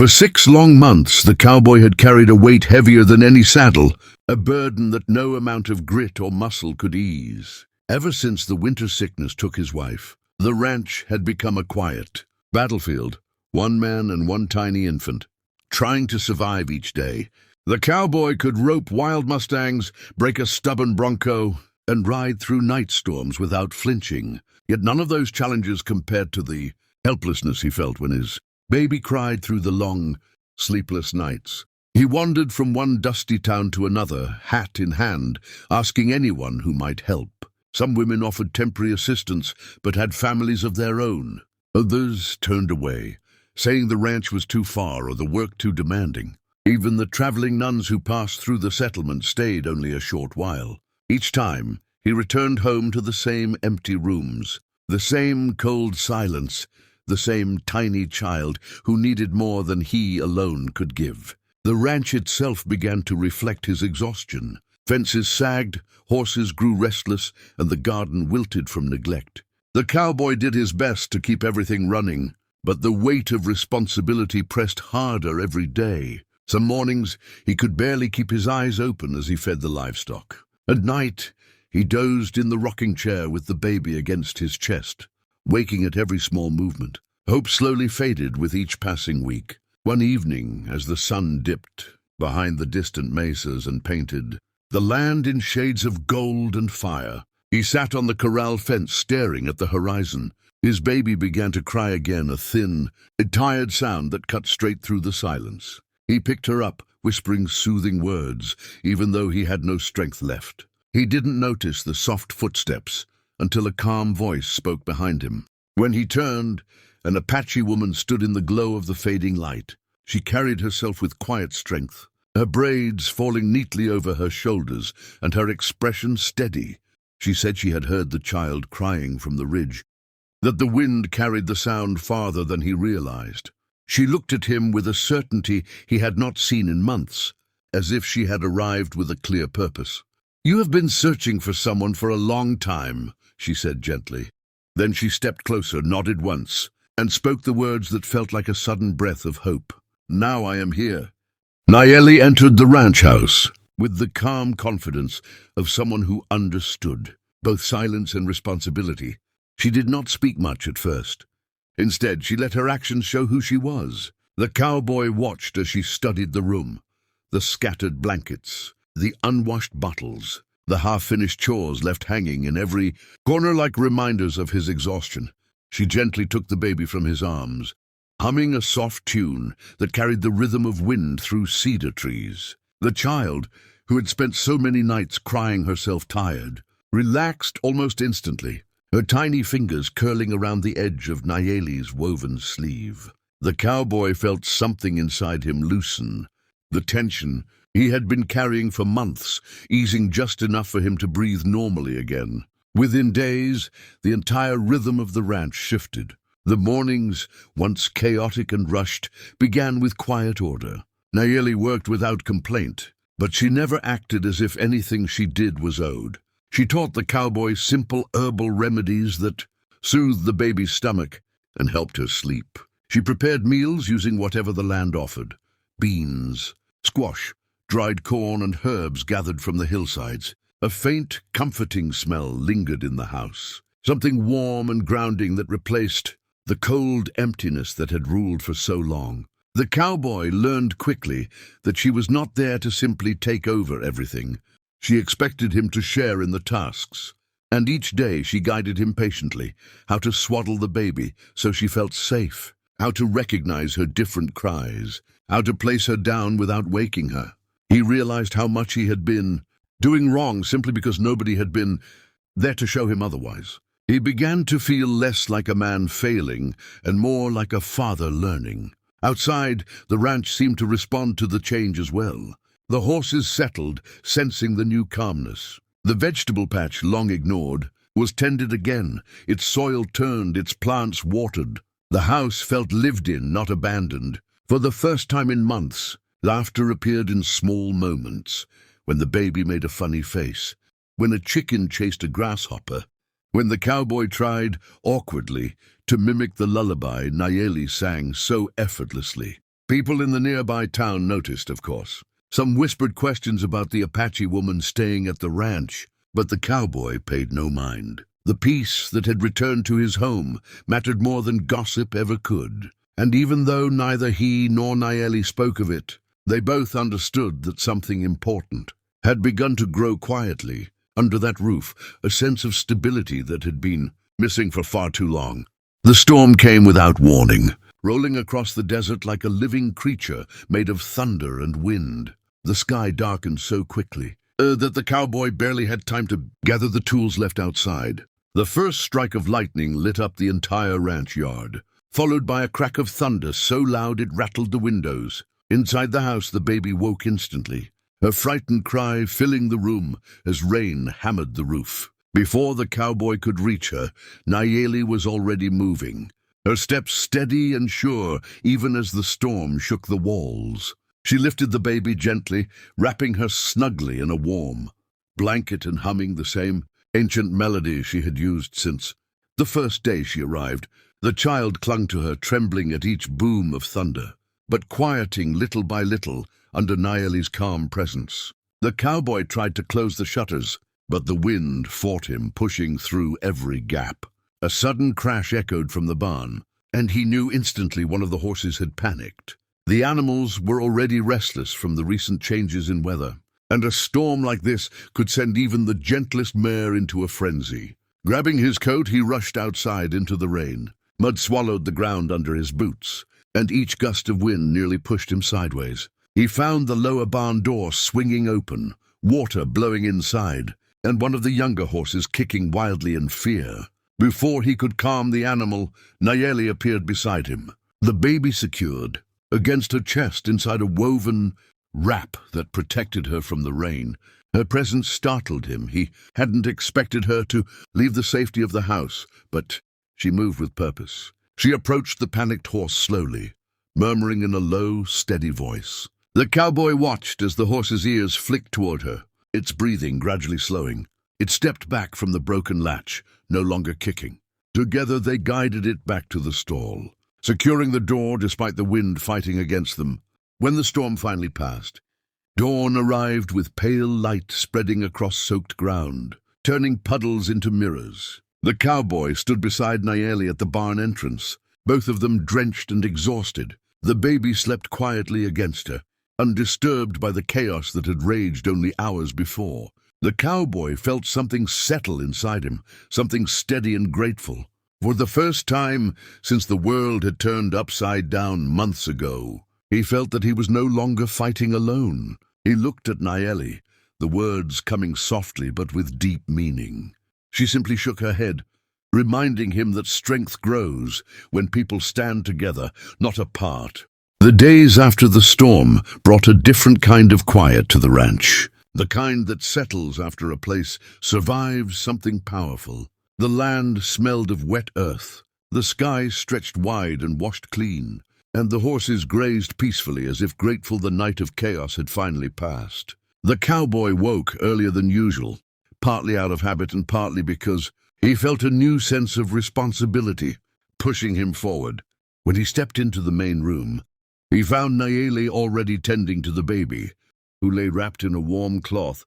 For 6 long months, the cowboy had carried a weight heavier than any saddle, a burden that no amount of grit or muscle could ease. Ever since the winter sickness took his wife, the ranch had become a quiet battlefield, one man and one tiny infant, trying to survive each day. The cowboy could rope wild mustangs, break a stubborn bronco, and ride through night storms without flinching. Yet none of those challenges compared to the helplessness he felt when his baby cried through the long, sleepless nights. He wandered from one dusty town to another, hat in hand, asking anyone who might help. Some women offered temporary assistance, but had families of their own. Others turned away, saying the ranch was too far or the work too demanding. Even the traveling nuns who passed through the settlement stayed only a short while. Each time, he returned home to the same empty rooms, the same cold silence, the same tiny child who needed more than he alone could give. The ranch itself began to reflect his exhaustion. Fences sagged, horses grew restless, and the garden wilted from neglect. The cowboy did his best to keep everything running, but the weight of responsibility pressed harder every day. Some mornings, he could barely keep his eyes open as he fed the livestock. At night, he dozed in the rocking chair with the baby against his chest, waking at every small movement. Hope slowly faded with each passing week. One evening, as the sun dipped behind the distant mesas and painted the land in shades of gold and fire, he sat on the corral fence staring at the horizon. His baby began to cry again, a thin, tired sound that cut straight through the silence. He picked her up, whispering soothing words, even though he had no strength left. He didn't notice the soft footsteps until a calm voice spoke behind him. When he turned, an Apache woman stood in the glow of the fading light. She carried herself with quiet strength, her braids falling neatly over her shoulders and her expression steady. She said she had heard the child crying from the ridge, that the wind carried the sound farther than he realized. She looked at him with a certainty he had not seen in months, as if she had arrived with a clear purpose. "You have been searching for someone for a long time," she said gently. Then she stepped closer, nodded once, and spoke the words that felt like a sudden breath of hope. "Now I am here." Nayeli entered the ranch house with the calm confidence of someone who understood both silence and responsibility. She did not speak much at first. Instead, she let her actions show who she was. The cowboy watched as she studied the room, the scattered blankets, the unwashed bottles, the half-finished chores left hanging in every corner like reminders of his exhaustion. She gently took the baby from his arms, humming a soft tune that carried the rhythm of wind through cedar trees. The child, who had spent so many nights crying herself tired, relaxed almost instantly, her tiny fingers curling around the edge of Nayeli's woven sleeve. The cowboy felt something inside him loosen, the tension he had been carrying for months, easing just enough for him to breathe normally again. Within days, the entire rhythm of the ranch shifted. The mornings, once chaotic and rushed, began with quiet order. Nayeli worked without complaint, but she never acted as if anything she did was owed. She taught the cowboy simple herbal remedies that soothed the baby's stomach and helped her sleep. She prepared meals using whatever the land offered: beans, squash, dried corn, and herbs gathered from the hillsides. A faint, comforting smell lingered in the house, something warm and grounding that replaced the cold emptiness that had ruled for so long. The cowboy learned quickly that she was not there to simply take over everything. She expected him to share in the tasks, and each day she guided him patiently, how to swaddle the baby so she felt safe, how to recognize her different cries, how to place her down without waking her. He realized how much he had been doing wrong simply because nobody had been there to show him otherwise. He began to feel less like a man failing and more like a father learning. Outside, the ranch seemed to respond to the change as well. The horses settled, sensing the new calmness. The vegetable patch, long ignored, was tended again, its soil turned, its plants watered. The house felt lived in, not abandoned. For the first time in months, laughter appeared in small moments, when the baby made a funny face, when a chicken chased a grasshopper, when the cowboy tried, awkwardly, to mimic the lullaby Nayeli sang so effortlessly. People in the nearby town noticed, of course. Some whispered questions about the Apache woman staying at the ranch, but the cowboy paid no mind. The peace that had returned to his home mattered more than gossip ever could. And even though neither he nor Nayeli spoke of it, they both understood that something important had begun to grow quietly under that roof, a sense of stability that had been missing for far too long. The storm came without warning, rolling across the desert like a living creature made of thunder and wind. The sky darkened so quickly that the cowboy barely had time to gather the tools left outside. The first strike of lightning lit up the entire ranch yard, followed by a crack of thunder so loud it rattled the windows. Inside the house, the baby woke instantly, her frightened cry filling the room as rain hammered the roof. Before the cowboy could reach her, Nayeli was already moving, her steps steady and sure even as the storm shook the walls. She lifted the baby gently, wrapping her snugly in a warm blanket and humming the same ancient melody she had used since the first day she arrived. The child clung to her, trembling at each boom of thunder, but quieting little by little under Nayeli's calm presence. The cowboy tried to close the shutters, but the wind fought him, pushing through every gap. A sudden crash echoed from the barn, and he knew instantly one of the horses had panicked. The animals were already restless from the recent changes in weather, and a storm like this could send even the gentlest mare into a frenzy. Grabbing his coat, he rushed outside into the rain. Mud swallowed the ground under his boots, and each gust of wind nearly pushed him sideways. He found the lower barn door swinging open, water blowing inside, and one of the younger horses kicking wildly in fear. Before he could calm the animal, Nayeli appeared beside him, the baby secured against her chest inside a woven wrap that protected her from the rain. Her presence startled him. He hadn't expected her to leave the safety of the house, but she moved with purpose. She approached the panicked horse slowly, murmuring in a low, steady voice. The cowboy watched as the horse's ears flicked toward her, its breathing gradually slowing. It stepped back from the broken latch, no longer kicking. Together they guided it back to the stall, securing the door despite the wind fighting against them. When the storm finally passed, dawn arrived with pale light spreading across soaked ground, turning puddles into mirrors. The cowboy stood beside Nayeli at the barn entrance, both of them drenched and exhausted. The baby slept quietly against her, undisturbed by the chaos that had raged only hours before. The cowboy felt something settle inside him, something steady and grateful. For the first time since the world had turned upside down months ago, he felt that he was no longer fighting alone. He looked at Nayeli, the words coming softly but with deep meaning. She simply shook her head, reminding him that strength grows when people stand together, not apart. The days after the storm brought a different kind of quiet to the ranch, the kind that settles after a place survives something powerful. The land smelled of wet earth, the sky stretched wide and washed clean, and the horses grazed peacefully as if grateful the night of chaos had finally passed. The cowboy woke earlier than usual, partly out of habit and partly because he felt a new sense of responsibility pushing him forward. When he stepped into the main room, he found Nayeli already tending to the baby, who lay wrapped in a warm cloth,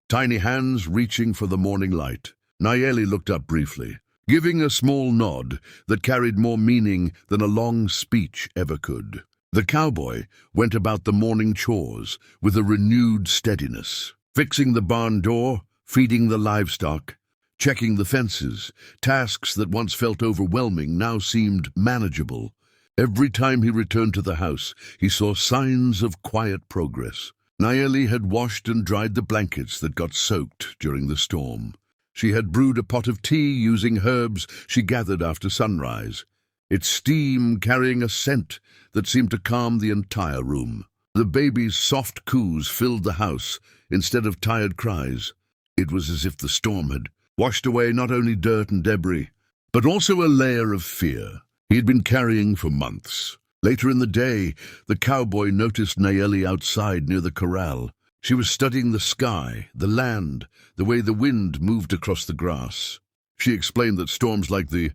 tiny hands reaching for the morning light. Nayeli looked up briefly, giving a small nod that carried more meaning than a long speech ever could. The cowboy went about the morning chores with a renewed steadiness, fixing the barn door, feeding the livestock, checking the fences. Tasks that once felt overwhelming now seemed manageable. Every time he returned to the house, he saw signs of quiet progress. Nayeli had washed and dried the blankets that got soaked during the storm. She had brewed a pot of tea using herbs she gathered after sunrise, its steam carrying a scent that seemed to calm the entire room. The baby's soft coos filled the house instead of tired cries. It was as if the storm had washed away not only dirt and debris, but also a layer of fear he had been carrying for months. Later in the day, the cowboy noticed Nayeli outside near the corral. She was studying the sky, the land, the way the wind moved across the grass. She explained that storms like the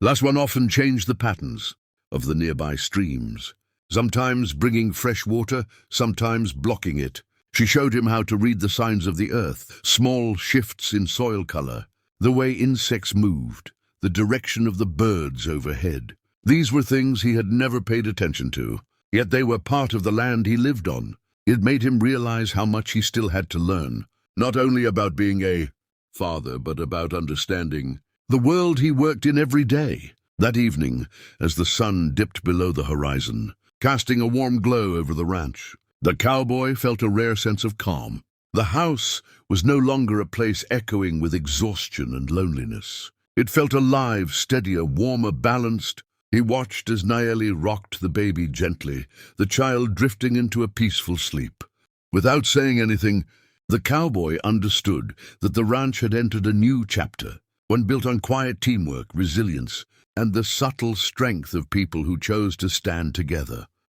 last one often changed the patterns of the nearby streams. sometimes bringing fresh water, sometimes blocking it. She showed him how to read the signs of the earth, small shifts in soil color, the way insects moved, the direction of the birds overhead. These were things he had never paid attention to, yet they were part of the land he lived on. It made him realize how much he still had to learn, not only about being a father, but about understanding the world he worked in every day. That evening, as the sun dipped below the horizon, casting a warm glow over the ranch, the cowboy felt a rare sense of calm. The house was no longer a place echoing with exhaustion and loneliness. It felt alive, steadier, warmer, balanced. He watched as Nayeli rocked the baby gently, the child drifting into a peaceful sleep. Without saying anything, the cowboy understood that the ranch had entered a new chapter, one built on quiet teamwork, resilience, and the subtle strength of people who chose to stand together.